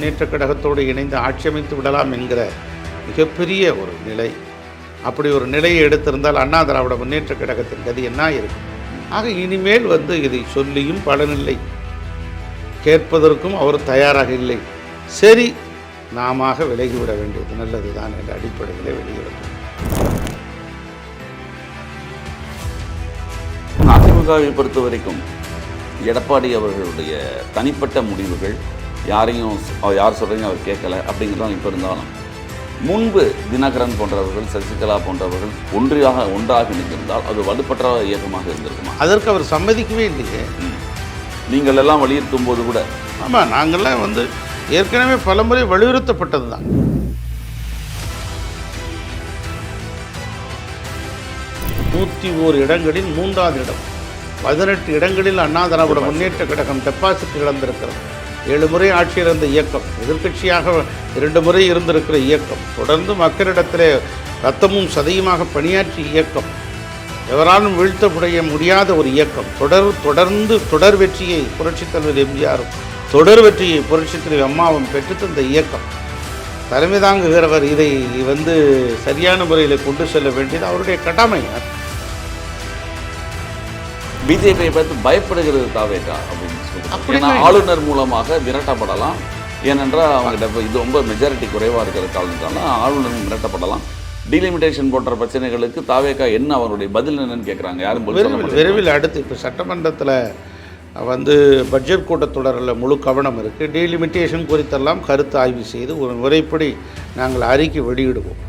முன்னேற்றக் கழகத்தோடு இணைந்து ஆட்சி அமைத்து விடலாம் என்கிற மிகப்பெரிய ஒரு நிலை. அப்படி ஒரு நிலையை எடுத்திருந்தால் அண்ணா திராவிட முன்னேற்றக் கழகத்தின் கதி என்ன இருக்கும்? ஆக இனிமேல் இதை சொல்லியும் பலனில்லை, கேட்பதற்கும் அவர் தயாராக இல்லை. சரி, நாம விலகிவிட வேண்டியது நல்லதுதான் என்ற அடிப்படையில் வெளியிடும். அதிமுகவை பொறுத்த வரைக்கும் எடப்பாடி அவர்களுடைய தனிப்பட்ட முடிவுகள் யார் சொல்கிறீங்க அவர் கேட்கல அப்படிங்கிறதான் இப்போ இருந்தாலும், முன்பு தினகரன் போன்றவர்கள், சசிகலா போன்றவர்கள் ஒன்றாக நின்றிருந்தால் அது வலுப்பற்ற இயக்கமாக இருந்திருக்குமா? அதற்கு அவர் சம்மதிக்கவே இல்லையே. நீங்கள் எல்லாம் வலியுறுத்தும் போது கூட. ஆமாம், நாங்கள்லாம் ஏற்கனவே பலமுறை வலியுறுத்தப்பட்டது தான். இடங்களில் 3வது இடம், 18 இடங்களில் அண்ணா திராவிட முன்னேற்ற கழகம் டெபாசிட் இழந்திருக்கிறது. 7 முறை ஆட்சி இழந்த இயக்கம், எதிர்க்கட்சியாக 2 முறை இருந்திருக்கிற இயக்கம், தொடர்ந்து மக்களிடத்திலே ரத்தமும் சதையுமாக பணியாற்றிய இயக்கம், எவராலும் வீழ்த்த முடியாத ஒரு இயக்கம், தொடர்ந்து தொடர் வெற்றியை புரட்சித் தலைவர் எம்ஜிஆரும் தொடர் வெற்றியை புரட்சித் தலைவர் அம்மாவும் பெற்றுத்தந்த இயக்கம். தலைமை தாங்குகிறவர் இதை சரியான முறையில் கொண்டு செல்ல வேண்டியது அவருடைய கடமை. பிஜேபியை பார்த்து பயப்படுகிறது தாவேகா அப்படின்னு சொல்லி ஆளுநர் மூலமாக விரட்டப்படலாம். ஏனென்றால் அவங்க இது ரொம்ப மெஜாரிட்டி குறைவாக இருக்கிற காரணத்தால ஆளுநர் மிரட்டப்படலாம். டீலிமிட்டேஷன் போன்ற பிரச்சனைகளுக்கு தாவேகா என்ன அவருடைய பதில் என்னன்னு கேட்குறாங்க. யாரும் விரைவில் அடுத்து இப்போ சட்டமன்றத்தில் பட்ஜெட் கூட்டத்தொடரில் முழு கவனம் இருக்குது. டீலிமிட்டேஷன் குறித்தெல்லாம் கருத்து ஆய்வு செய்து ஒரு முறைப்படி நாங்கள் அறிக்கை வெளியிடுவோம்.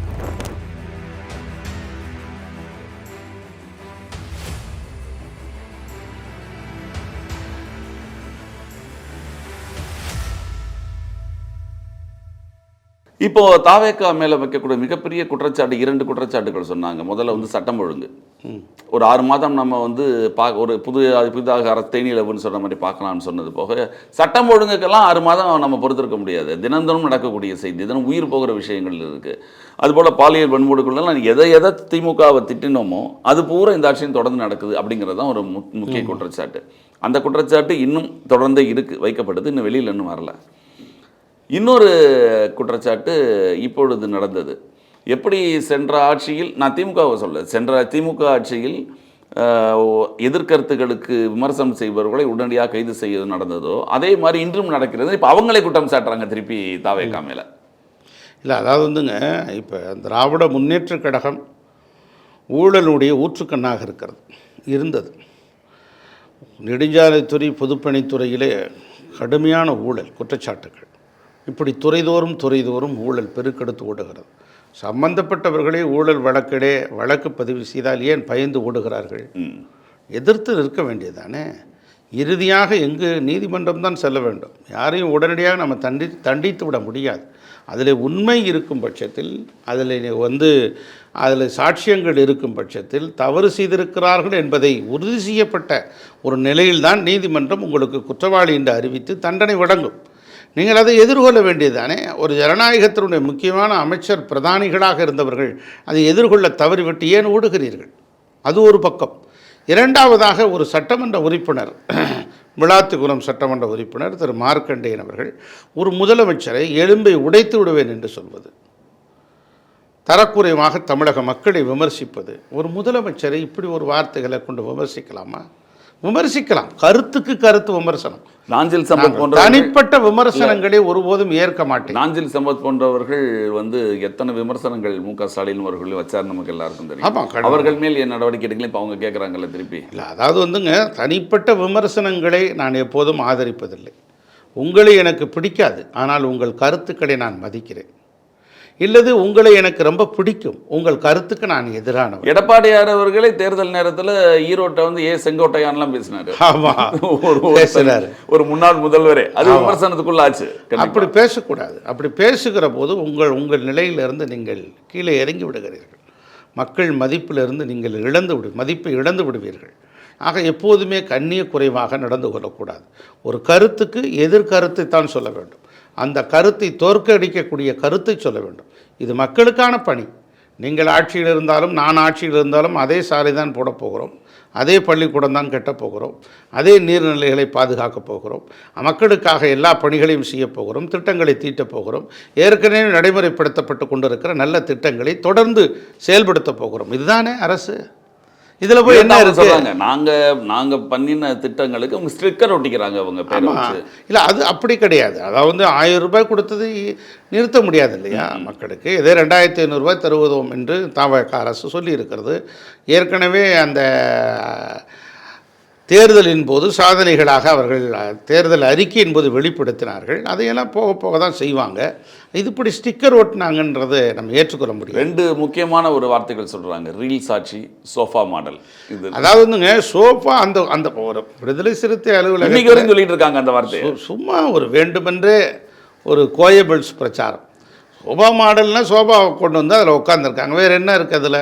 இப்போ தாவேகா மேலே வைக்கக்கூடிய மிகப்பெரிய குற்றச்சாட்டு 2 குற்றச்சாட்டுகள் சொன்னாங்க. முதல்ல சட்டம் ஒழுங்கு. ஒரு 6 மாதம் நம்ம ஒரு புதிதாக தேனியிலவுன்னு சொன்ன மாதிரி பார்க்கலாம்னு சொன்னது போக, சட்டம் ஒழுங்குக்கெல்லாம் 6 மாதம் நம்ம பொறுத்திருக்க முடியாது. தினந்தோறும் நடக்கக்கூடிய செய்தி, தினம் உயிர் போகிற விஷயங்கள் இருக்குது. அதுபோல் பாலியல் வன்முறைகள்லாம் எதை திமுகவை திட்டினோமோ அது பூரா இந்த ஆட்சியும் தொடர்ந்து நடக்குது அப்படிங்கிறது தான் ஒரு முக்கிய குற்றச்சாட்டு. அந்த குற்றச்சாட்டு இன்னும் தொடர்ந்தே வைக்கப்படுது, இன்னும் வெளியில் இன்னும் வரல. இன்னொரு குற்றச்சாட்டு இப்பொழுது நடந்தது. எப்படி சென்ற ஆட்சியில், நான் திமுகவை சொல்ல, சென்ற திமுக ஆட்சியில் எதிர்கருத்துகளுக்கு விமர்சனம் செய்பவர்களை உடனடியாக கைது செய்வது நடந்ததோ அதே மாதிரி இன்றும் நடக்கிறது. இப்போ அவங்களே குற்றம் சாட்டுறாங்க திருப்பி தாவேகா மேலே. இல்லை, அதாவது இப்போ திராவிட முன்னேற்ற கழகம் ஊழலுடைய ஊற்றுக்கண்ணாக இருந்தது. நெடுஞ்சாலைத்துறை, பொதுப்பணித்துறையிலே கடுமையான ஊழல் குற்றச்சாட்டுகள். இப்படி துறைதோறும் ஊழல் பெருக்கெடுத்து ஓடுகிறது. சம்பந்தப்பட்டவர்களே ஊழல் வழக்கு பதிவு செய்தால் ஏன் பயந்து ஓடுகிறார்கள்? எதிர்த்து நிற்க வேண்டியதானே. இறுதியாக நீதிமன்றம் தான் செல்ல வேண்டும். யாரையும் உடனடியாக நம்ம தண்டித்து விட முடியாது. அதில் உண்மை இருக்கும் பட்சத்தில், அதில் சாட்சியங்கள் இருக்கும் பட்சத்தில் தவறு செய்திருக்கிறார்கள் என்பதை உறுதி செய்யப்பட்ட ஒரு நிலையில்தான் நீதிமன்றம் உங்களுக்கு குற்றவாளி என்று அறிவித்து தண்டனை வழங்கும். நீங்கள் அதை எதிர்கொள்ள வேண்டியதானே. ஒரு ஜனநாயகத்தினுடைய முக்கியமான அமைச்சர் பிரதானிகளாக இருந்தவர்கள் அதை எதிர்கொள்ள தவறிவிட்டு ஏன் ஓடுகிறீர்கள்? அது ஒரு பக்கம். இரண்டாவதாக, ஒரு சட்டமன்ற உறுப்பினர், விளாத்திக்குளம் சட்டமன்ற உறுப்பினர் திரு மார்க்கண்டேயன் அவர்கள் ஒரு முதலமைச்சரை எலும்பை உடைத்து விடுவேன் என்று சொல்வது, தரக்குறைவாக தமிழக மக்களை விமர்சிப்பது, ஒரு முதலமைச்சரை இப்படி ஒரு வார்த்தைகளை கொண்டு விமர்சிக்கலாமா? விமர்சிக்கலாம், கருத்துக்கு கருத்து விமர்சனம். நாஞ்சில் சம்பத் போன்ற தனிப்பட்ட விமர்சனங்களை ஒருபோதும் ஏற்க மாட்டேன். நாஞ்சில் சம்பத் போன்றவர்கள் எத்தனை விமர்சனங்கள் மு.க. ஸ்டாலின் அவர்கள் வச்சார் நமக்கு எல்லாருக்கும் தெரியும். ஆமாம், அவர்கள் மேல் என் நடவடிக்கை எடுக்கல. இப்போ அவங்க கேட்குறாங்கல்ல திருப்பி. இல்லை, அதாவது தனிப்பட்ட விமர்சனங்களை நான் எப்போதும் ஆதரிப்பதில்லை. உங்களை எனக்கு பிடிக்காது, ஆனால் உங்கள் கருத்துக்களை நான் மதிக்கிறேன். இல்லது உங்களை எனக்கு ரொம்ப பிடிக்கும், உங்கள் கருத்துக்கு நான் எதிரானவர். எடப்பாடியார் அவர்களே தேர்தல் நேரத்தில் ஈரோட்டை செங்கோட்டையான்லாம் பேசினாரு. பேசினாரு ஒரு முன்னாள் முதல்வரே. அது விமர்சனத்துக்குள்ள ஆச்சு. அப்படி பேசக்கூடாது. அப்படி பேசுகிற போது உங்கள் நிலையிலிருந்து நீங்கள் கீழே இறங்கி விடுகிறீர்கள். மக்கள் மதிப்பிலிருந்து நீங்கள் மதிப்பை இழந்து விடுவீர்கள். ஆக எப்போதுமே கண்ணிய குறைவாக நடந்து கொள்ளக்கூடாது. ஒரு கருத்துக்கு எதிர்கருத்தை தான் சொல்ல வேண்டும். அந்த கருத்தை தோற்கடிக்கக்கூடிய கருத்தை சொல்ல வேண்டும். இது மக்களுக்கான பணி. நீங்கள் ஆட்சியில் இருந்தாலும் நான் ஆட்சியில் இருந்தாலும் அதே சாலை தான் போடப் போகிறோம். அதே பள்ளிக்கூடம் தான் கட்டப் போகிறோம், அதே நீர்நிலைகளை பாதுகாக்கப் போகிறோம், மக்களுக்காக எல்லா பணிகளையும் செய்ய போகிறோம், திட்டங்களை தீட்டப் போகிறோம், ஏற்கனவே நடைமுறைப்படுத்தப்பட்டு கொண்டிருக்கிற நல்ல திட்டங்களை தொடர்ந்து செயல்படுத்தப் போகிறோம். இதுதானே அரசு. இதில் போய் என்ன சொல்கிறாங்க, நாங்கள் பண்ணின திட்டங்களுக்கு அவங்க ஸ்டிக்கர் ஒட்டிக்கிறாங்க அவங்க பேரை வச்சு. இல்லை, அது அப்படி கிடையாது. அதாவது 1000 ரூபாய் கொடுத்தது நிறுத்த முடியாது இல்லையா மக்களுக்கு. இதே 2500 ரூபாய் தருவதும் என்று தவிக அரசு சொல்லியிருக்கிறது. ஏற்கனவே அந்த தேர்தலின் போது சாதனைகளாக அவர்கள் தேர்தல் அறிக்கையின் போது வெளிப்படுத்தினார்கள். அதையெல்லாம் போக போக தான் செய்வாங்க. இது இப்படி ஸ்டிக்கர் ஓட்டினாங்கன்றதை நம்ம ஏற்றுக்கொள்ள முடியும். 2 முக்கியமான ஒரு வார்த்தைகள் சொல்கிறாங்க, ரீல்ஸ் ஆட்சி, சோஃபா மாடல். இது அதாவதுங்க சோஃபா அந்த ஒரு விடுதலை சிறுத்தை அலுவலகம் சொல்லிட்டு இருக்காங்க அந்த வார்த்தை. சும்மா ஒரு வேண்டுமென்றே ஒரு கோயபிள்ஸ் பிரச்சாரம். சோஃபா மாடல்னால் சோஃபாவை கொண்டு வந்து அதில் உட்காந்துருக்காங்க. வேறு என்ன இருக்குது அதில்?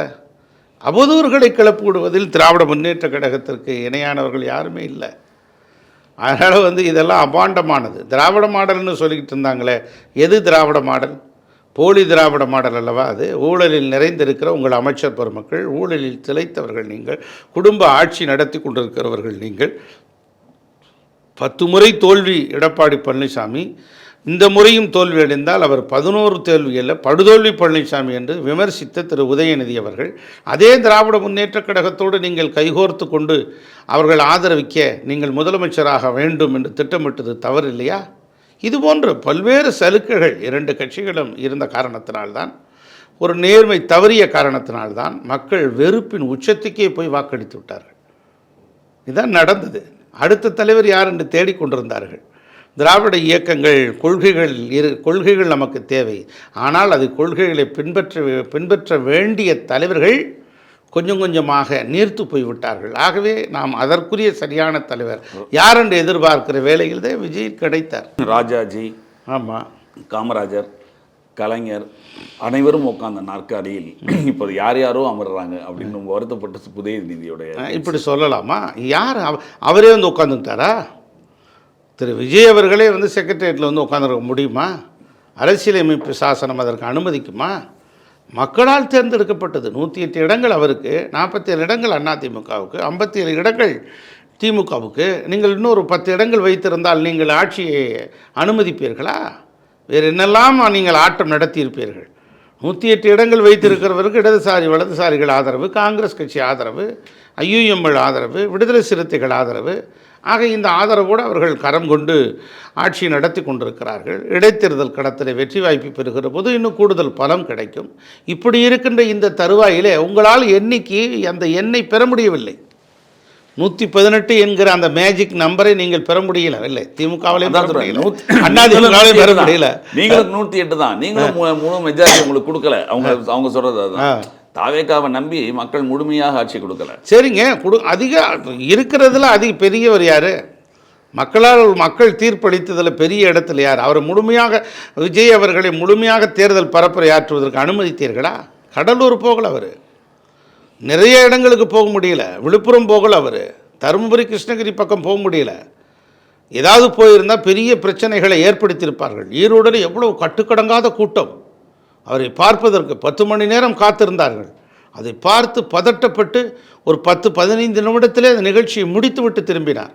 அவதூறுகளை கிளப்பிவிடுவதில் திராவிட முன்னேற்ற கழகத்திற்கு இணையானவர்கள் யாருமே இல்லை. அதனால் இதெல்லாம் அபாண்டமானது. திராவிட மாடல்னு சொல்லிக்கிட்டு இருந்தாங்களே, எது திராவிட மாடல்? போலி திராவிட மாடல் அல்லவா அது? ஊழலில் நிறைந்திருக்கிற உங்கள் அமைச்சர் பெருமக்கள், ஊழலில் திளைத்தவர்கள் நீங்கள், குடும்ப ஆட்சி நடத்தி கொண்டிருக்கிறவர்கள் நீங்கள். 10 முறை தோல்வி எடப்பாடி பழனிசாமி, இந்த முறையும் தோல்வி அடைந்தால் அவர் 11 தோல்வியில் படுதோல்வி பழனிசாமி என்று விமர்சித்த திரு உதயநிதி அவர்கள், அதே திராவிட முன்னேற்ற கழகத்தோடு நீங்கள் கைகோர்த்து கொண்டு அவர்கள் ஆதரவிக்க நீங்கள் முதலமைச்சராக வேண்டும் என்று திட்டமிட்டது தவறு இல்லையா? இதுபோன்ற பல்வேறு சலுக்கைகள் 2 கட்சிகளும் இருந்த காரணத்தினால்தான், ஒரு நேர்மை தவறிய காரணத்தினால்தான் மக்கள் வெறுப்பின் உச்சத்துக்கே போய் வாக்களித்து விட்டார்கள். இதுதான் நடந்தது. அடுத்த தலைவர் யார் என்று தேடிக்கொண்டிருந்தார்கள். திராவிட இயக்கங்கள் கொள்கைகள் நமக்கு தேவை. ஆனால் அது கொள்கைகளை பின்பற்ற வேண்டிய தலைவர்கள் கொஞ்சம் கொஞ்சமாக நீர்த்து போய்விட்டார்கள். ஆகவே நாம் அதற்குரிய சரியான தலைவர் யார் என்று எதிர்பார்க்கிற வேளையில் தான் விஜய் கிடைத்தார். ராஜாஜி, ஆமாம், காமராஜர், கலைஞர் அனைவரும் உட்கார்ந்த நாற்காலியில் இப்போ யாரோ அமர்றாங்க அப்படின்னு வருத்தப்பட்ட உதயநிதியோடைய. இப்படி சொல்லலாமா? யார் அவரே உட்காந்துட்டாரா? திரு விஜய் அவர்களே செக்ரட்டேரியட்டில் உட்காந்துருக்க முடியுமா? அரசியலமைப்பு சாசனம் அதற்கு அனுமதிக்குமா? மக்களால் தேர்ந்தெடுக்கப்பட்டது. 108 இடங்கள் அவருக்கு, 47 இடங்கள் அதிமுகவுக்கு, 57 இடங்கள் திமுகவுக்கு. நீங்கள் இன்னொரு 10 இடங்கள் வைத்திருந்தால் நீங்கள் ஆட்சியை அனுமதிப்பீர்களா? வேறு என்னெல்லாம் நீங்கள் ஆட்டம் நடத்தியிருப்பீர்கள். 108 இடங்கள் வைத்திருக்கிறவருக்கு இடதுசாரி வலதுசாரிகள் ஆதரவு, காங்கிரஸ் கட்சி ஆதரவு, ஐயுஎம்எல் ஆதரவு, விடுதலை சிறுத்தைகள் ஆதரவு. ஆக இந்த ஆதரவோடு அவர்கள் கரம் கொண்டு ஆட்சி நடத்தி கொண்டிருக்கிறார்கள். இடைத்தேர்தல் கடத்தில் வெற்றி வாய்ப்பு பெறுகிற போது இன்னும் கூடுதல் பலம் கிடைக்கும். இப்படி இருக்கின்ற இந்த தருவாயிலே உங்களால் எண்ணிக்கை அந்த எண்ணை பெற முடியவில்லை. 118 என்கிற அந்த மேஜிக் நம்பரை நீங்கள் பெற முடியல. இல்லை, திமுகவிலையும் பெற முடியல, அதிமுகவிலையும் பெற முடியல. நீங்களும் 108 தான். நீங்களும் முழு மெஜாரிட்டி உங்களுக்கு கொடுக்கல. அவங்க சொல்றது அதுதான். தாவேக்காவை நம்பி மக்கள் முழுமையாக ஆட்சி கொடுக்கல. சரிங்க, அதிக இருக்கிறதுல பெரியவர் யார்? மக்கள் தீர்ப்பளித்ததில் பெரிய இடத்துல யார்? அவர் முழுமையாக விஜய் அவர்களை முழுமையாக தேர்தல் பரப்புரை ஆற்றுவதற்கு அனுமதித்தீர்களா? கடலூர் போகல, அவர் நிறைய இடங்களுக்கு போக முடியல. விழுப்புரம் போகல, அவர் தருமபுரி கிருஷ்ணகிரி பக்கம் போக முடியல. ஏதாவது போயிருந்தால் பெரிய பிரச்சனைகளை ஏற்படுத்தியிருப்பார்கள். ஈரோடு எவ்வளவு கட்டுக்கடங்காத கூட்டம். அவரை பார்ப்பதற்கு 10 மணி நேரம் காத்திருந்தார்கள். அதை பார்த்து பதட்டப்பட்டு ஒரு 10-15 நிமிடத்திலே அந்த நிகழ்ச்சியை முடித்துவிட்டு திரும்பினார்.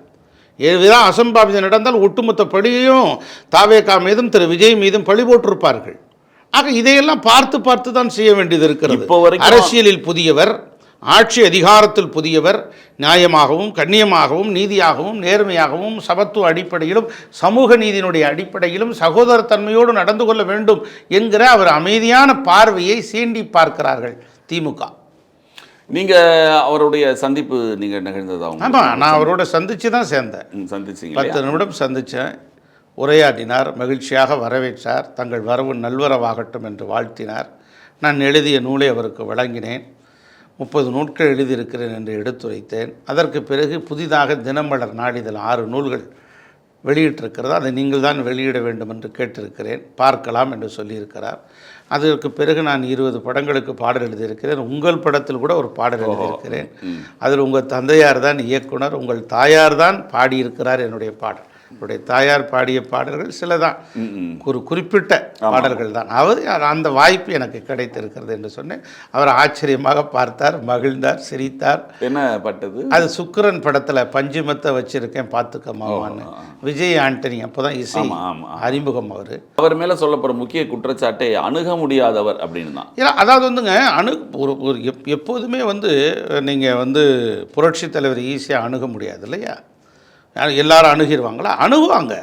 ஏதாவது அசம்பாவிதம் நடந்தால் ஒட்டுமொத்த பழியையும் தாவேகா மீதும் திரு விஜய் மீதும் பழி போட்டிருப்பார்கள். ஆக இதையெல்லாம் பார்த்து தான் செய்ய வேண்டியது இருக்கிறது. அரசியலில் புதியவர், ஆட்சி அதிகாரத்தில் புதியவர், நியாயமாகவும் கண்ணியமாகவும் நீதியாகவும் நேர்மையாகவும் சமத்துவ அடிப்படையிலும் சமூக நீதியினுடைய அடிப்படையிலும் சகோதரத்தன்மையோடு நடந்து கொள்ள வேண்டும் என்கிற அவர் அமைதியான பார்வையை சீண்டி பார்க்கிறார்கள் திமுக. நீங்கள் அவருடைய சந்திப்பு நீங்கள் நிகழ்ந்ததாகும்? ஆமாம், நான் அவரோட சந்தித்து தான் சேர்ந்தேன். சந்திச்சிங்க? 10 நிமிடம் சந்தித்தேன். உரையாடினார், மகிழ்ச்சியாக வரவேற்றார். தங்கள் வரவு நல்வரவாகட்டும் என்று வாழ்த்தினார். நான் எழுதிய நூலை அவருக்கு வழங்கினேன். 30 நூல்கள் எழுதியிருக்கிறேன் என்று எடுத்துரைத்தேன். அதற்கு பிறகு புதிதாக தினமலர் நாளிதழ் 6 நூல்கள் வெளியிட்டிருக்கிறது. அதை நீங்கள் தான் வெளியிட வேண்டும் என்று கேட்டிருக்கிறேன், பார்க்கலாம் என்று சொல்லியிருக்கிறார். அதற்கு பிறகு நான் 20 படங்களுக்கு பாடல் எழுதியிருக்கிறேன். உங்கள் படத்தில் கூட ஒரு பாடல் எழுதியிருக்கிறேன். அதில் உங்கள் தந்தையார் தான் இயக்குனர், உங்கள் தாயார் தான் பாடியிருக்கிறார் என்னுடைய பாடல். அவருடைய தாயார் பாடிய பாடல்கள் சில தான், ஒரு குறிப்பிட்ட பாடல்கள் தான். அந்த வாய்ப்பு எனக்கு கிடைத்திருக்கிறது என்று சொன்னேன். அவர் ஆச்சரியமாக பார்த்தார், மகிழ்ந்தார், சிரித்தார். என்ன பட்டது அது சுக்கிரன் படத்தில் பஞ்சுமத்தை வச்சிருக்கேன் பார்த்துக்க மாமான்னு விஜய் ஆண்டனி அப்போதான் இசை அறிமுகம். அவர் மேலே சொல்லப்படுற முக்கிய குற்றச்சாட்டை அணுக முடியாதவர் அப்படின்னு தான். ஏன்னா அதாவது வந்துங்க ஒரு எப்போதுமே வந்து நீங்கள் வந்து புரட்சி தலைவர் ஈஸியாக அணுக முடியாது இல்லையா? எல்லாரும் அணுகிடுவாங்களா? அணுகுவாங்க.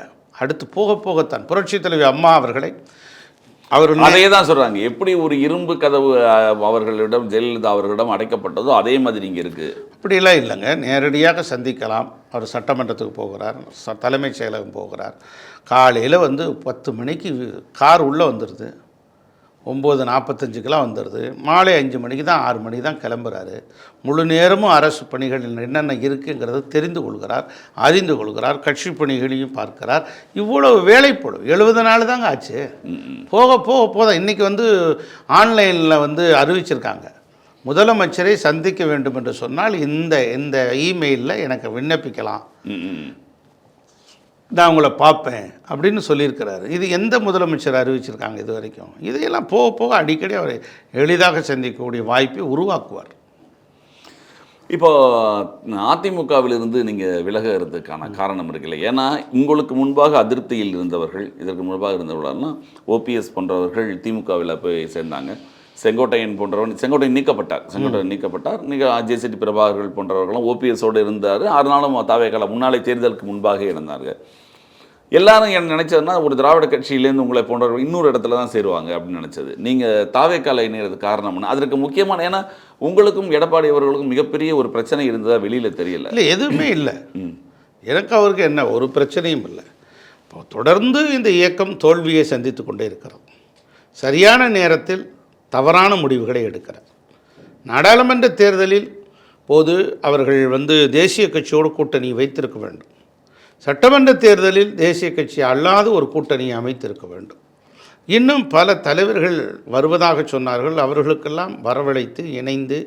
அடுத்து போக போகத்தான் புரட்சி தலைவி அம்மா அவர்களை அவர் அதே தான் சொல்கிறாங்க. எப்படி ஒரு இரும்பு கதவு அவர்களிடம் ஜெயலலிதா அவர்களிடம் அடைக்கப்பட்டதோ அதே மாதிரி இங்கே இருக்குது. அப்படிலாம் இல்லைங்க, நேரடியாக சந்திக்கலாம். அவர் சட்டமன்றத்துக்கு போகிறார், தலைமைச் செயலகம் போகிறார். காலையில் வந்து 10 மணிக்கு கார் உள்ளே வந்துடுது, 9:45 வந்துடுது. மாலை 5 மணிக்கு தான் 6 மணிக்கு தான் கிளம்புறாரு. முழு நேரமும் அரசு பணிகளில் என்னென்ன இருக்குங்கிறத தெரிந்து கொள்கிறார், அறிந்து கொள்கிறார். கட்சி பணிகளையும் பார்க்கிறார். இவ்வளவு வேலைப்படும் 70 நாள் தாங்க ஆச்சு. போக போக போதும். இன்றைக்கி வந்து ஆன்லைனில் வந்து அறிவிச்சிருக்காங்க, முதலமைச்சரை சந்திக்க வேண்டும் என்று சொன்னால் இந்த இமெயிலில் எனக்கு விண்ணப்பிக்கலாம், நான் உங்களை பார்ப்பேன் அப்படின்னு சொல்லியிருக்கிறாரு. இது எந்த முதலமைச்சர் அறிவிச்சிருக்காங்க இது வரைக்கும்? இதையெல்லாம் போக போக அடிக்கடி அவர் எளிதாக சந்திக்கக்கூடிய வாய்ப்பை உருவாக்குவார். இப்போ அதிமுகவிலிருந்து நீங்கள் விலகிறதுக்கான காரணம் இருக்குல்ல? ஏன்னா உங்களுக்கு முன்பாக அதிருப்தியில் இருந்தவர்கள், இதற்கு முன்பாக இருந்தவர்கள்லாம் ஓபிஎஸ் போன்றவர்கள் திமுகவில் போய் சேர்ந்தாங்க. செங்கோட்டையன் செங்கோட்டையன் நீக்கப்பட்டார். ஜேசிடி பிரபாகர்கள் போன்றவர்களும் ஓபிஎஸோடு இருந்தார். 6 நாளும் தாவேக்கால முன்னாலே தேர்தலுக்கு முன்பாக இருந்தார்கள். எல்லாரும் என்ன நினச்சதுன்னா, ஒரு திராவிட கட்சியிலேருந்து உங்களை போன்றவர்கள் இன்னொரு இடத்துல தான் சேருவாங்க அப்படின்னு நினச்சது. நீங்கள் தாவேக்கால இணையிறது காரணம்னு அதற்கு முக்கியமான, ஏன்னா உங்களுக்கும் எடப்பாடி அவர்களுக்கும் மிகப்பெரிய ஒரு பிரச்சனை இருந்ததா வெளியில் தெரியல. இல்லை, எதுவுமே இல்லை. எனக்கு அவருக்கு என்ன ஒரு பிரச்சனையும் இல்லை. இப்போ தொடர்ந்து இந்த இயக்கம் தோல்வியை சந்தித்து கொண்டே இருக்கிறது. சரியான நேரத்தில் தவறான முடிவுகளை எடுக்கிறார். நாடாளுமன்ற தேர்தலில் போது அவர்கள் வந்து தேசிய கட்சியோடு கூட்டணி வைத்திருக்க வேண்டும். சட்டமன்ற தேர்தலில் தேசிய கட்சி அல்லாத ஒரு கூட்டணியை அமைத்திருக்க வேண்டும். இன்னும் பல தலைவர்கள் வருவதாக சொன்னார்கள். அவர்களுக்கெல்லாம் வரவழைத்து இணைந்து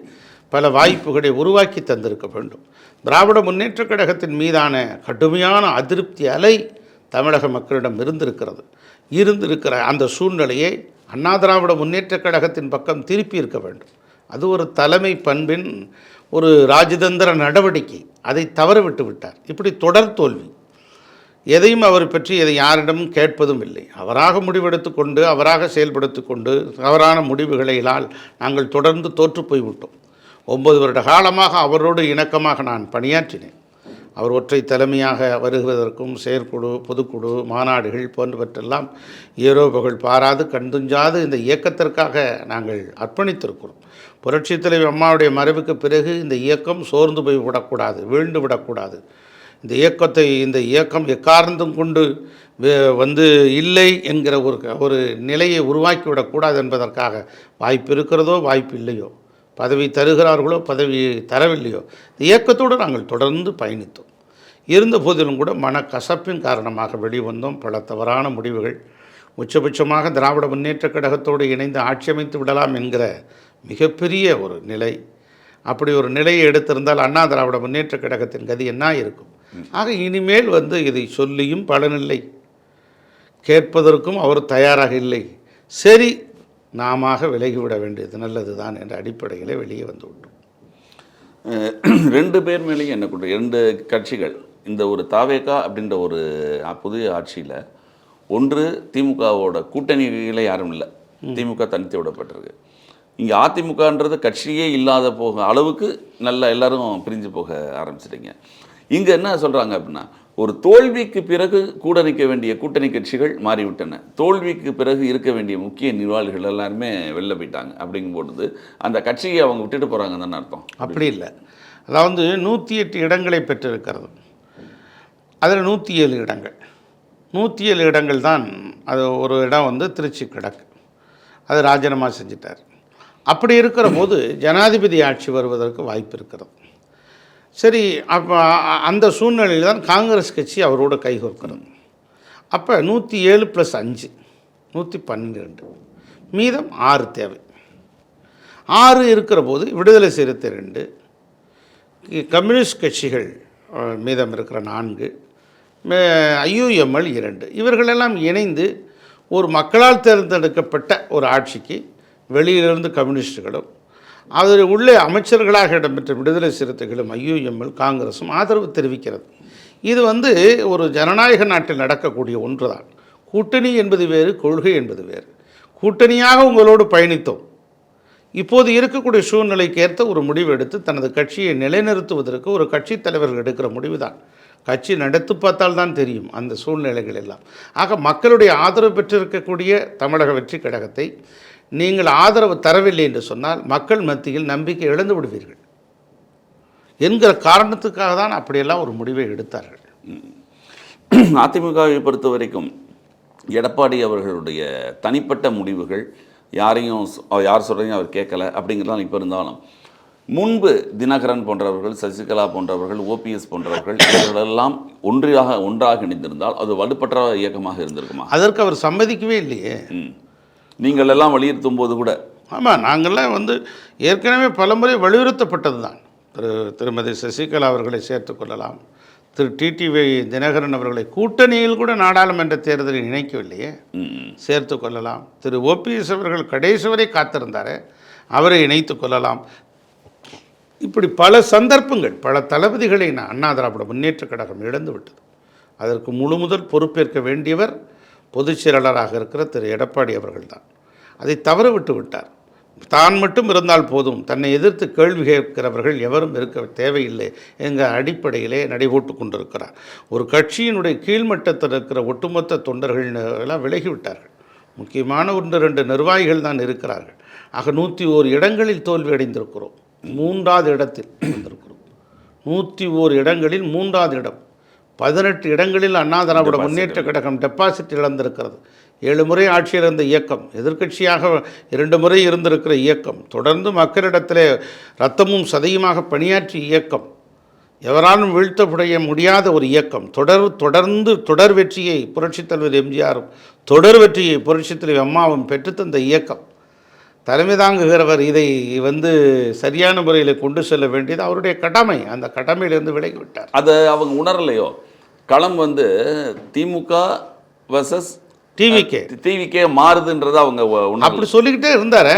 பல வாய்ப்புகளை உருவாக்கி தந்திருக்க வேண்டும். திராவிட முன்னேற்றக் கழகத்தின் மீதான கடுமையான அதிருப்தி அலை தமிழக மக்களிடம் இருந்திருக்கிற அந்த சூழ்நிலையை அண்ணா திராவிட முன்னேற்றக் கழகத்தின் பக்கம் திருப்பி இருக்க வேண்டும். அது ஒரு தலைமை பண்பின் ஒரு ராஜதந்திர நடவடிக்கை. அதை தவறவிட்டு விட்டார். இப்படி தொடர் தோல்வி. எதையும் அவர் பற்றி எதை யாரிடமும் கேட்பதும் இல்லை. அவராக முடிவெடுத்து கொண்டு, அவராக செயல்படுத்தி கொண்டு தவறான முடிவுகளால் நாங்கள் தொடர்ந்து தோற்று போய்விட்டோம். 9 வருட காலமாக அவரோடு இணக்கமாக நான் பணியாற்றினேன். அவர் ஒற்றை தலைமையாக வருவதற்கும் செயற்குழு, பொதுக்குழு, மாநாடுகள் போன்றவற்றெல்லாம் ஏரோபுகள் பாராது கண்டுஞ்சாது இந்த இயக்கத்திற்காக நாங்கள் அர்ப்பணித்திருக்கிறோம். புரட்சித் தலைவி அம்மாவுடைய மறைவுக்கு பிறகு இந்த இயக்கம் சோர்ந்து போய் விடக்கூடாது, வீழ்ந்து விடக்கூடாது. இந்த இயக்கம் எக்காரணத்தும் கொண்டு வந்து இல்லை என்கிற ஒரு நிலையை உருவாக்கிவிடக்கூடாது என்பதற்காக வாய்ப்பு இருக்கிறதோ வாய்ப்பு இல்லையோ, பதவி தருகிறார்களோ பதவி தரவில்லையோ, இந்த இயக்கத்தோடு நாங்கள் தொடர்ந்து பயணித்தோம். இருந்த போதிலும் கூட மனக்கசப்பின் காரணமாக வெளிவந்தோம். பல தவறான முடிவுகள், உச்சபட்சமாக திராவிட முன்னேற்றக் கழகத்தோடு இணைந்து ஆட்சி அமைத்து விடலாம் என்கிற மிகப்பெரிய ஒரு நிலை. அப்படி ஒரு நிலையை எடுத்திருந்தால் அண்ணா திராவிட முன்னேற்றக் கழகத்தின் கதி என்ன இருக்கும்? ஆக இனிமேல் வந்து இதை சொல்லியும் பலனில்லை, கேட்பதற்கும் அவர் தயாராக இல்லை. சரி, நாம விலகிவிட வேண்டியது நல்லது தான் என்ற அடிப்படையில் வெளியே வந்து விட்டோம். 2 பேர் மேலேயும் என்ன கொண்டு 2 கட்சிகள் இந்த ஒரு தாவேகா அப்படின்ற ஒரு புதிய ஆட்சியில், ஒன்று திமுகவோட கூட்டணிகளே யாரும் இல்லை, திமுக தனித்து விடப்பட்டிருக்கு. இங்கே அதிமுகன்றது கட்சியே இல்லாத போக அளவுக்கு நல்லா எல்லாரும் பிரிஞ்சு போக ஆரம்பிச்சிட்டிங்க. இங்கே என்ன சொல்கிறாங்க அப்படின்னா, ஒரு தோல்விக்கு பிறகு கூட நிற்க வேண்டிய கூட்டணி கட்சிகள் மாறிவிட்டன, தோல்விக்கு பிறகு இருக்க வேண்டிய முக்கிய நிர்வாகிகள் எல்லாருமே வெளில போயிட்டாங்க. அப்படிங்கும்போது அந்த கட்சியை அவங்க விட்டுட்டு போகிறாங்கன்னு தானே அர்த்தம்? அப்படி இல்லை. அதாவது 108 இடங்களை பெற்றிருக்கிறது. அதில் 107 இடங்கள் 107 இடங்கள் தான். அது ஒரு இடம் வந்து திருச்சி கிடக்கு, அது ராஜினாமா செஞ்சிட்டார். அப்படி இருக்கிற போது ஜனாதிபதி ஆட்சி வருவதற்கு வாய்ப்பு இருக்கிறது. சரி, அப்போ அந்த சூழ்நிலையில் தான் காங்கிரஸ் கட்சி அவரோட கைகோர்க்கிறது. அப்போ 107 + 5 112, மீதம் 6 தேவை. 6 இருக்கிற போது விடுதலை சிறுத்தை 2, கம்யூனிஸ்ட் கட்சிகள் மீதம் இருக்கிற 4, IUML 2 இவர்களெல்லாம் இணைந்து ஒரு மக்களால் தேர்ந்தெடுக்கப்பட்ட ஒரு ஆட்சிக்கு வெளியிலிருந்து கம்யூனிஸ்டுகளும் அதில் உள்ளே அமைச்சர்களாக இடம்பெற்ற விடுதலை சிறுத்தைகளும் IUML காங்கிரஸும் ஆதரவு தெரிவிக்கிறது. இது ஒரு ஜனநாயக நாட்டில் நடக்கக்கூடிய ஒன்று தான். கூட்டணி என்பது வேறு, கொள்கை என்பது வேறு. கூட்டணியாக உங்களோடு பயணித்தோம், இப்போது இருக்கக்கூடிய சூழ்நிலைக்கு ஏற்ற ஒரு முடிவு எடுத்து தனது கட்சியை நிலைநிறுத்துவதற்கு ஒரு கட்சி தலைவர்கள் எடுக்கிற முடிவு தான். கட்சி நடத்து பார்த்தால் தான் தெரியும் அந்த சூழ்நிலைகள் எல்லாம். ஆக மக்களுடைய ஆதரவு பெற்றிருக்கக்கூடிய தமிழக வெற்றி கழகத்தை நீங்கள் ஆதரவு தரவில்லை என்று சொன்னால் மக்கள் மத்தியில் நம்பிக்கை இழந்து விடுவீர்கள் என்கிற காரணத்துக்காக தான் அப்படியெல்லாம் ஒரு முடிவை எடுத்தார்கள். அதிமுகவை பொறுத்த வரைக்கும் எடப்பாடி அவர்களுடைய தனிப்பட்ட முடிவுகள் யாரையும் யார் சொல்கிறதையும் அவர் கேட்கல அப்படிங்கிறதான் இப்போ இருந்தாலும், முன்பு தினகரன் போன்றவர்கள், சசிகலா போன்றவர்கள், OPS போன்றவர்கள் இவர்களெல்லாம் ஒன்றாக இணைந்திருந்தால் அது வலுப்பற்ற இயக்கமாக இருந்திருக்குமா? அதற்கு அவர் சம்மதிக்கவே இல்லையே. நீங்கள் எல்லாம் வலியுறுத்தும் போது கூட. ஆமாம், நாங்கள்லாம் ஏற்கனவே பலமுறை வலியுறுத்தப்பட்டது தான். திருமதி சசிகலா அவர்களை சேர்த்துக்கொள்ளலாம், டிடிவி தினகரன் அவர்களை கூட்டணியில் கூட நாடாளுமன்ற தேர்தலில் இணைக்கவில்லையே, சேர்த்து கொள்ளலாம். OPS அவர்கள் கடைசி வரை காத்திருந்தார், அவரை இணைத்து கொள்ளலாம். இப்படி பல சந்தர்ப்பங்கள், பல தளபதிகளை அண்ணா திராவிட முன்னேற்ற கழகம் இழந்து விட்டது. அதற்கு முதல் பொறுப்பேற்க வேண்டியவர் பொதுச் செயலாளராக இருக்கிற எடப்பாடி அவர்கள் தான். அதை தவற விட்டு விட்டார். தான் மட்டும் இருந்தால் போதும், தன்னை எதிர்த்து கேள்வி கேட்கிறவர்கள் எவரும் இருக்க தேவையில்லை என்கிற அடிப்படையிலே நடைபோட்டு கொண்டிருக்கிறார். ஒரு கட்சியினுடைய கீழ்மட்டத்தில் இருக்கிற ஒட்டுமொத்த தொண்டர்கள் எல்லாம் விலகிவிட்டார்கள். முக்கியமான 1-2 நிர்வாகிகள் தான் இருக்கிறார்கள். ஆக 101 இடங்களில் தோல்வி அடைந்திருக்கிறோம். 3வது இடத்தில் வந்திருக்கிறோம். 101 இடங்களில் 3வது இடம். 18 இடங்களில் அண்ணா திராவிட முன்னேற்ற கழகம் டெபாசிட் இழந்திருக்கிறது. 7 முறை ஆட்சியில் இருந்த இயக்கம், எதிர்க்கட்சியாக 2 முறை இருந்திருக்கிற இயக்கம், தொடர்ந்து மக்களிடத்திலே இரத்தமும் சதையுமாக பணியாற்றிய இயக்கம், எவராலும் வீழ்த்தப்படைய முடியாத ஒரு இயக்கம், தொடர்ந்து தொடர் வெற்றியை புரட்சித் தலைவர் எம்ஜிஆரும் தொடர் வெற்றியை புரட்சித் தலைவர் அம்மாவும் பெற்றுத்தந்த இயக்கம். தலைமை தாங்குகிறவர் இதை சரியான முறையில் கொண்டு செல்ல வேண்டியது அவருடைய கடமை. அந்த கடமையிலிருந்து விலகிவிட்டார். அதை அவங்க உணரலையோ? களம் திமுக வர்சஸ் டிவிகே மாறுதுன்றதை அவங்க அப்படி சொல்லிக்கிட்டே இருந்தாரு.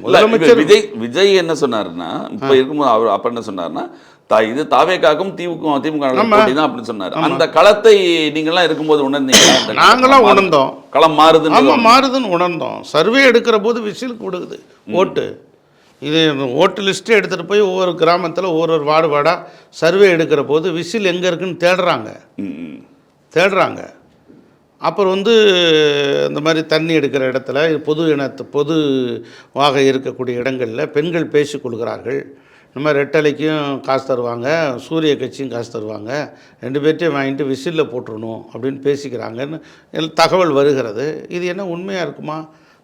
முதலமைச்சர் விஜய் என்ன சொன்னாருன்னா, இப்ப இருக்கும்போது அவர் அப்ப என்ன சொன்னாருன்னா, இது தாவேக்காக்கும் திமுக தான் அப்படின்னு சொன்னாரு. அந்த களத்தை நீங்கள்லாம் இருக்கும்போது உணர்ந்தீங்க? நாங்களாம் உணர்ந்தோம். களம் மாறுதுன்னு. ஆமாம், மாறுதுன்னு உணர்ந்தோம். சர்வே எடுக்கிற போது விசில் கொடுக்குது ஓட்டு. இது ஓட்டு லிஸ்ட்டு எடுத்துகிட்டு போய் ஒவ்வொரு கிராமத்தில் ஒவ்வொரு வார்டாக சர்வே எடுக்கிற போது விசில் எங்கே இருக்குன்னு தேடுறாங்க. அப்புறம் இந்த மாதிரி தண்ணி எடுக்கிற இடத்துல பொதுவாக இருக்கக்கூடிய இடங்களில் பெண்கள் பேசிக்கொள்கிறார்கள். நம்ம ரெட்டலைக்கும் காசு தருவாங்க, சூரிய கட்சியும் காசு தருவாங்க, 2 பேர்ட்டையும் வாங்கிட்டு விசிலில் போட்டுருணும் அப்படின்னு பேசிக்கிறாங்கன்னு தகவல் வருகிறது. இது என்ன உண்மையாக இருக்குமா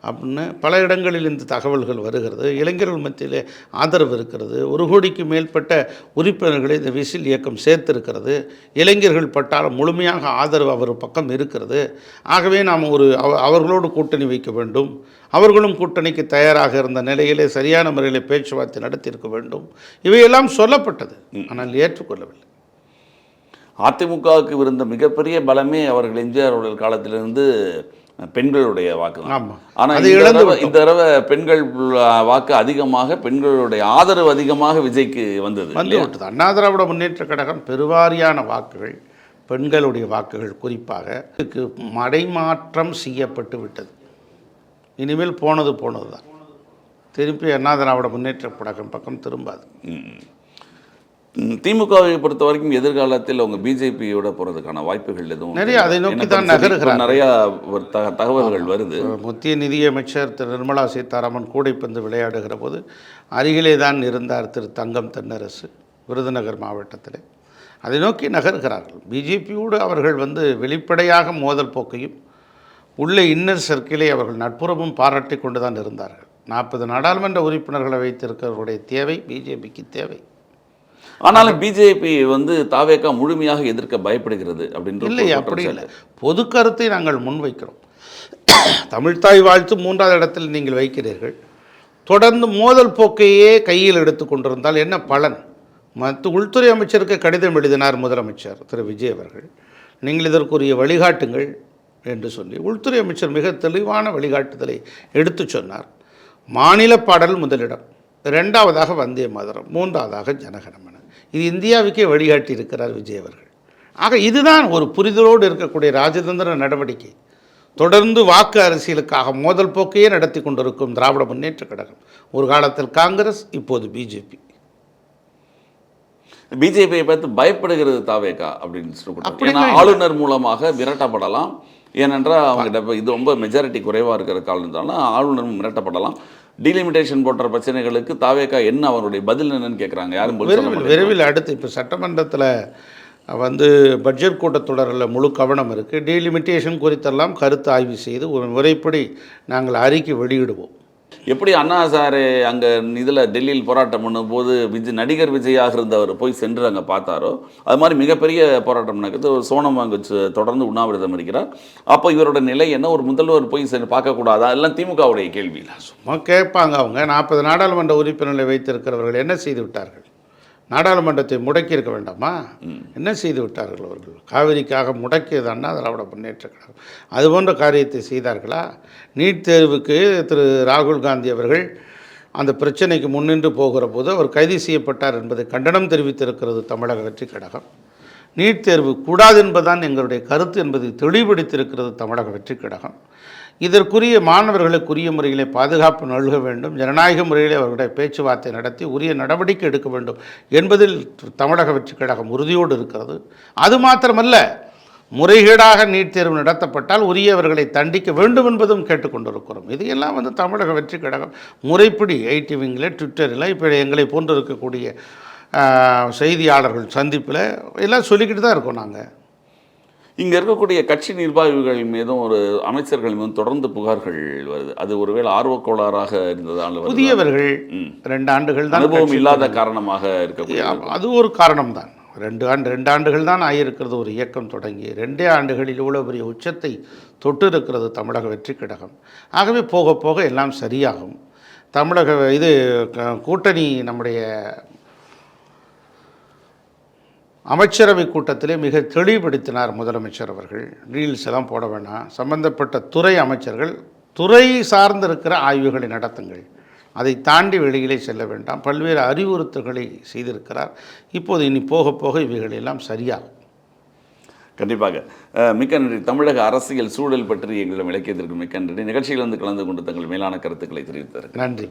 அப்படின்னு பல இடங்களில் இந்த தகவல்கள் வருகிறது. இளைஞர்கள் மத்தியில் ஆதரவு இருக்கிறது. 1 கோடிக்கு மேற்பட்ட உறுப்பினர்களை இந்த விசில் இயக்கம் சேர்த்திருக்கிறது. இளைஞர்கள் பட்டால் முழுமையாக ஆதரவு அவர் பக்கம் இருக்கிறது. ஆகவே நாம் அவர்களோடு கூட்டணி வைக்க வேண்டும். அவர்களும் கூட்டணிக்கு தயாராக இருந்த நிலையிலே சரியான முறையில் பேச்சுவார்த்தை நடத்தியிருக்க வேண்டும். இவையெல்லாம் சொல்லப்பட்டது, ஆனால் ஏற்றுக்கொள்ளவில்லை. அதிமுகவுக்கு இருந்த மிகப்பெரிய பலமே அவர்கள் எம்ஜிஆர் அவர்கள் காலத்திலிருந்து பெண்களுடைய வாக்கு தான். ஆனால் இந்த தடவை பெண்கள் வாக்கு அதிகமாக, பெண்களுடைய ஆதரவு அதிகமாக விஜய்க்கு வந்தது. அண்ணா திராவிட முன்னேற்ற கழகம் பெருவாரியான வாக்குகள், பெண்களுடைய வாக்குகள் குறிப்பாக மடைமாற்றம் செய்யப்பட்டு விட்டது. இனிமேல் போனது தான். திருப்பி அண்ணா திராவிட முன்னேற்ற கழகம் பக்கம் திரும்பாது. திமுகவை பொறுத்த வரைக்கும் எதிர்காலத்தில் அவங்க பிஜேபியோட போகிறதுக்கான வாய்ப்புகள் எதுவும் நிறைய அதை நோக்கி தான் நகருகிறார். நிறைய தகவல்கள் வருது. மத்திய நிதியமைச்சர் திரு நிர்மலா சீதாராமன் கூடைப்பந்து விளையாடுகிற போது அருகிலே தான் இருந்தார் திரு தங்கம் தென்னரசு, விருதுநகர் மாவட்டத்தில். அதை நோக்கி நகர்கிறார்கள். பிஜேபியோடு அவர்கள் வெளிப்படையாக மோதல் போக்கையும் உள்ளே இன்னர் சர்க்கிளை அவர்கள் நட்புறமும் பாராட்டி கொண்டு தான் இருந்தார்கள். 40 நாடாளுமன்ற உறுப்பினர்களை வைத்திருக்கிறவருடைய தேவை பிஜேபிக்கு தேவை. ஆனாலும் பிஜேபி தாவேக்கா முழுமையாக எதிர்க்க பயப்படுகிறது அப்படின்ற. இல்லை, அப்படி இல்லை. பொது கருத்தை நாங்கள் முன்வைக்கிறோம். தமிழ்தாய் வாழ்த்து 3வது இடத்தில் நீங்கள் வைக்கிறீர்கள். தொடர்ந்து மோதல் போக்கையே கையில் எடுத்து கொண்டிருந்தால் என்ன பலன்? உள்துறை அமைச்சருக்கு கடிதம் எழுதினார் முதலமைச்சர் திரு விஜய் அவர்கள். நீங்கள் இதற்குரிய வழிகாட்டுங்கள் என்று சொல்லி உள்துறை அமைச்சர் மிக தெளிவான வழிகாட்டுதலை எடுத்து சொன்னார். மாநில பாடல் முதலிடம், 2வதாக வந்தே மாதரம், 3வதாக ஜனகணமன. இது இந்தியாவுக்கே வழிகாட்டி இருக்கிறார் விஜய் அவர்கள். ஆக இதுதான் ஒரு புரிதலோடு இருக்கக்கூடிய ராஜதந்திர நடவடிக்கை. தொடர்ந்து வாக்கு அரசியலுக்காக மோதல் போக்கையே நடத்தி கொண்டிருக்கும் திராவிட முன்னேற்ற கழகம். ஒரு காலத்தில் காங்கிரஸ், இப்போது பிஜேபி. பிஜேபியை பார்த்து பயப்படுகிறது தாவேகா அப்படின்னு சொல்லி, ஏன்னா ஆளுநர் மூலமாக விரட்டப்படலாம். ஏனென்றால் அவங்க இது ரொம்ப மெஜாரிட்டி குறைவாக இருக்கிற காரணத்தால ஆளுநரும் மிரட்டப்படலாம். டீலிமிட்டேஷன் போன்ற பிரச்சனைகளுக்கு தாவேகா என்ன அவருடைய பதில் என்னன்னு கேட்குறாங்க. யாரும் விரைவில் அடுத்து இப்போ சட்டமன்றத்தில் பட்ஜெட் கூட்டத்தொடரில் முழு கவனம் இருக்குது. டீலிமிட்டேஷன் குறித்தெல்லாம் கருத்து ஆய்வு செய்து ஒரு முறைப்படி நாங்கள் அறிக்கை வெளியிடுவோம். எப்படி அண்ணா சார் அங்கே இதில் டெல்லியில் போராட்டம் பண்ணும்போது நடிகர் விஜயாக இருந்தவர் போய் சென்று அங்கே பார்த்தாரோ, அது மாதிரி மிகப்பெரிய போராட்டம் நடக்குது. சோனம் அங்கே தொடர்ந்து உண்ணாவிரதம் இருக்கிறார். அப்போ இவரோட நிலை என்ன? ஒரு முதல்வர் போய் சென்று பார்க்கக்கூடாதா? எல்லாம் திமுகவுடைய கேள்வி. சும்மா கேட்பாங்க. அவங்க 40 நாடாளுமன்ற உறுப்பினர்களை வைத்திருக்கிறவர்கள் என்ன செய்து விட்டார்கள்? நாடாளுமன்றத்தை முடக்கி இருக்க வேண்டாமா? என்ன செய்து விட்டார்கள் அவர்கள்? காவிரிக்காக முடக்கியது அண்ணா திராவிட முன்னேற்ற கழகம். அதுபோன்ற காரியத்தை செய்தார்களா? நீட் தேர்வுக்கு திரு ராகுல் காந்தி அவர்கள் அந்த பிரச்சனைக்கு முன்னின்று போகிற போது அவர் கைது செய்யப்பட்டார் என்பதை கண்டனம் தெரிவித்திருக்கிறது தமிழக வெற்றி கழகம். நீட் தேர்வு கூடாது என்பதுதான் எங்களுடைய கருத்து என்பதை தெளிவுபடுத்தியிருக்கிறது தமிழக வெற்றி கழகம். இதற்குரிய மாணவர்களுக்குரிய முறையிலே பாதுகாப்பு நல்க வேண்டும், ஜனநாயக முறையிலே அவர்களுடைய பேச்சுவார்த்தை நடத்தி உரிய நடவடிக்கை எடுக்க வேண்டும் என்பதில் தமிழக வெற்றி கழகம் உறுதியோடு இருக்கிறது. அது மாத்திரமல்ல, முறைகேடாக நீட் தேர்வு நடத்தப்பட்டால் உரியவர்களை தண்டிக்க வேண்டும் என்பதும் கேட்டுக்கொண்டிருக்கிறோம். இதையெல்லாம் தமிழக வெற்றி கழகம் முறைப்படி ஐடி விங்கில், ட்விட்டரில், இப்போ எங்களை போன்று இருக்கக்கூடிய செய்தியாளர்கள் சந்திப்பில் எல்லாம் சொல்லிக்கிட்டு தான் இருக்கோம். நாங்கள் இங்கே இருக்கக்கூடிய கட்சி நிர்வாகிகள் மீதும் ஒரு அமைச்சர்கள் மீதும் தொடர்ந்து புகார்கள் வருது. அது ஒருவேளை ஆர்வக்கோளாறாக இருந்ததால் புதியவர்கள் 2 ஆண்டுகள் தான் அனுபவம் இல்லாத காரணமாக இருக்கக்கூடிய அது ஒரு காரணம் தான். 2 ஆண்டுகள் தான் ஆகியிருக்கிறது ஒரு இயக்கம் தொடங்கி. 2 ஆண்டுகளில் இவ்வளோ பெரிய உச்சத்தை தொட்டு இருக்கிறது தமிழக வெற்றி கழகம். ஆகவே போக போக எல்லாம் சரியாகும். தமிழக கூட்டணி நம்முடைய அமைச்சரவை கூட்டத்திலே மிக தெளிவுபடுத்தினார் முதலமைச்சர் அவர்கள். ரீல்ஸ் எல்லாம் போட வேணாம், சம்பந்தப்பட்ட துறை அமைச்சர்கள் துறை சார்ந்திருக்கிற ஆய்வுகளை நடத்துங்கள், அதை தாண்டி வெளியிலே செல்ல வேண்டாம், பல்வேறு அறிவுறுத்தல்களை செய்திருக்கிறார். இப்போது இனி போக போக இவைகளெல்லாம் சரியாகும். கண்டிப்பாக. மிக்க நன்றி. தமிழக அரசியல் சூழல் பற்றி எங்களிடம் விளக்கியதற்கு மிக்க நன்றி. நிகழ்ச்சியில் கலந்து கொண்டு தங்கள் மேலான கருத்துக்களை தெரிவித்தார். நன்றி.